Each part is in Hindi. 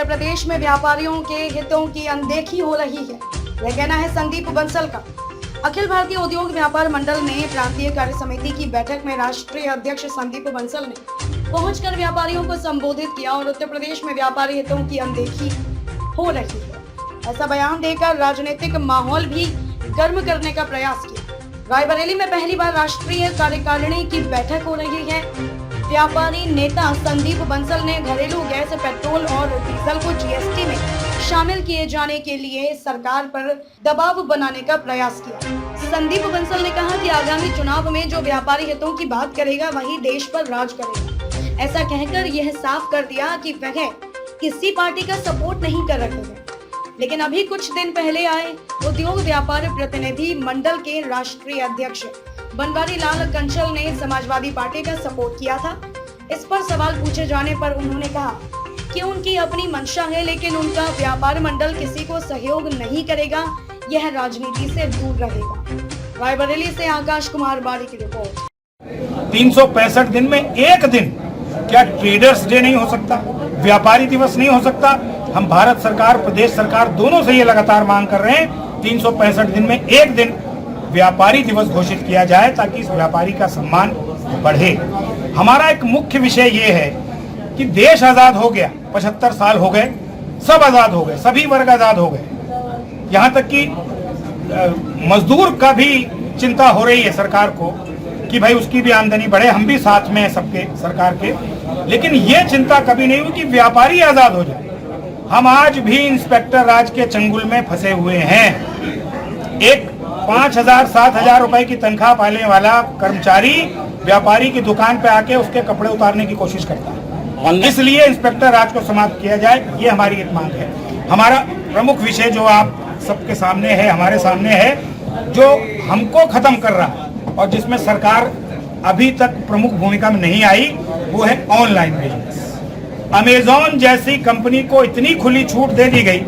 उत्तर प्रदेश में व्यापारियों के हितों की अनदेखी हो रही है, यह कहना है संदीप बंसल का। अखिल भारतीय उद्योग व्यापार मंडल में प्रांतीय कार्य समिति की बैठक में राष्ट्रीय अध्यक्ष संदीप बंसल ने पहुंचकर व्यापारियों को संबोधित किया और उत्तर प्रदेश में व्यापारी हितों की अनदेखी हो रही है, ऐसा बयान देकर राजनीतिक माहौल भी गर्म करने का प्रयास किया। रायबरेली में पहली बार राष्ट्रीय कार्यकारिणी की बैठक हो रही है। व्यापारी नेता संदीप बंसल ने घरेलू गैस, पेट्रोल और डीजल को जीएसटी में शामिल किए जाने के लिए सरकार पर दबाव बनाने का प्रयास किया। संदीप बंसल ने कहा कि आगामी चुनाव में जो व्यापारी हितों की बात करेगा वही देश पर राज करेगा। ऐसा कहकर यह साफ कर दिया कि वह किसी पार्टी का सपोर्ट नहीं कर रहे हैं। लेकिन अभी कुछ दिन पहले आए उद्योग व्यापार प्रतिनिधि मंडल के राष्ट्रीय अध्यक्ष बनवारी लाल कंसल ने समाजवादी पार्टी का सपोर्ट किया था। इस पर सवाल पूछे जाने पर उन्होंने कहा कि उनकी अपनी मंशा है, लेकिन उनका व्यापार मंडल किसी को सहयोग नहीं करेगा, यह राजनीति से दूर रहेगा। रायबरेली से आकाश कुमार बाड़ी की रिपोर्ट। 365 दिन में एक दिन क्या ट्रेडर्स डे नहीं हो सकता, व्यापारी दिवस नहीं हो सकता? हम भारत सरकार, प्रदेश सरकार दोनों से ये लगातार मांग कर रहे हैं 365 दिन में एक दिन व्यापारी दिवस घोषित किया जाए ताकि इस व्यापारी का सम्मान बढ़े। हमारा एक मुख्य विषय ये है कि देश आजाद हो गया, 75 साल हो गए, सब आजाद हो गए, सभी वर्ग आजाद हो गए। यहाँ तक कि मजदूर का भी चिंता हो रही है सरकार को कि भाई उसकी भी आमदनी बढ़े, हम भी साथ में हैं सबके सरकार के। लेकिन ये चिंता कभी नहीं हुई कि व्यापारी आजाद हो जाए। हम आज भी इंस्पेक्टर राज के चंगुल में फंसे हुए हैं। एक 5,000-7,000 रुपए की तनख्वाह पाने वाला कर्मचारी व्यापारी की दुकान पे आके उसके कपड़े उतारने की कोशिश करता है। इसलिए इंस्पेक्टर राज को समाप्त किया जाए, ये हमारी एक मांग है। हमारा प्रमुख विषय जो आप सबके सामने है, हमारे सामने है, जो हमको खत्म कर रहा है और जिसमें सरकार अभी तक प्रमुख भूमिका में नहीं आई, वो है ऑनलाइन बिजनेस। अमेजॉन जैसी कंपनी को इतनी खुली छूट दे दी गई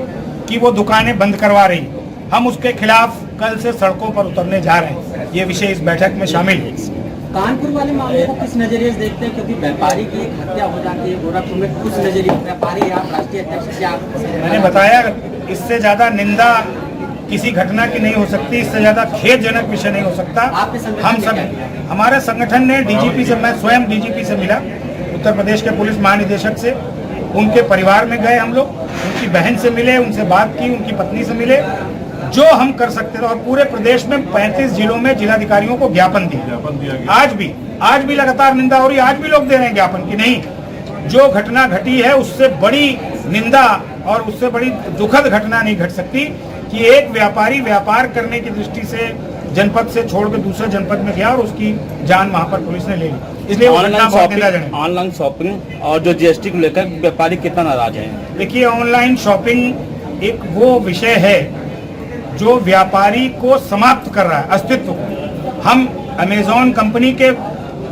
कि वो दुकानें बंद करवा रही। हम उसके खिलाफ कल से सड़कों पर उतरने जा रहे हैं। ये विषय इस बैठक में शामिल है। कानपुर वाले मामले को किस नजरिए से देखते हैं, क्योंकि व्यापारी की एक हत्या हो जाती है गोरखपुर में, कुछ नजरिए व्यापारी आप राष्ट्रीय अध्यक्ष क्या? मैंने बताया इससे ज्यादा निंदा किसी घटना की नहीं हो सकती, इससे ज्यादा खेदजनक विषय नहीं हो सकता। हम सब, हमारे संगठन ने डीजीपी से, मैं स्वयं डीजीपी से मिला, उत्तर प्रदेश के पुलिस महानिदेशक से, उनके परिवार में गए हम लोग, उनकी बहन से मिले, उनसे बात की, उनकी पत्नी से मिले, जो हम कर सकते थे। और पूरे प्रदेश में 35 जिलों में जिलाधिकारियों को ज्ञापन दिया। आज भी लगातार निंदा हो रही है, आज भी लोग दे रहे हैं ज्ञापन कि नहीं, जो घटना घटी है उससे बड़ी निंदा और उससे बड़ी दुखद घटना नहीं घट सकती कि एक व्यापारी व्यापार करने की दृष्टि से जनपद से छोड़कर दूसरे जनपद में गया और उसकी जान वहां पर पुलिस ने ले ली। इसलिए ऑनलाइन शॉपिंग और जो जीएसटी को लेकर व्यापारी कितना नाराज है? देखिए, ऑनलाइन शॉपिंग एक वो विषय है जो व्यापारी को समाप्त कर रहा है, अस्तित्व को। हम अमेजॉन कंपनी के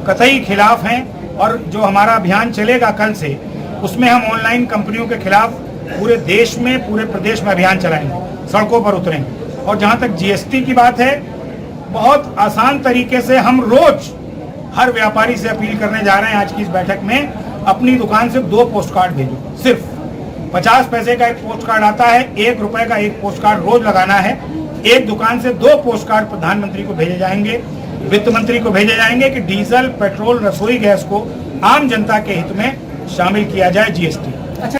कतई खिलाफ हैं और जो हमारा अभियान चलेगा कल से, उसमें हम ऑनलाइन कंपनियों के खिलाफ पूरे देश में, पूरे प्रदेश में अभियान चलाएंगे, सड़कों पर उतरेंगे। और जहां तक जीएसटी की बात है, बहुत आसान तरीके से हम रोज हर व्यापारी से अपील करने जा रहे हैं आज की इस बैठक में, अपनी दुकान से 2 पोस्ट कार्ड भेजो। सिर्फ 50 पैसे का एक पोस्ट कार्ड आता है, 1 रुपए का एक पोस्ट कार्ड रोज लगाना है। एक दुकान से 2 पोस्ट कार्ड प्रधानमंत्री को भेजे जाएंगे, वित्त मंत्री को भेजे जाएंगे कि डीजल, पेट्रोल, रसोई गैस को आम जनता के हित में शामिल किया जाए जीएसटी।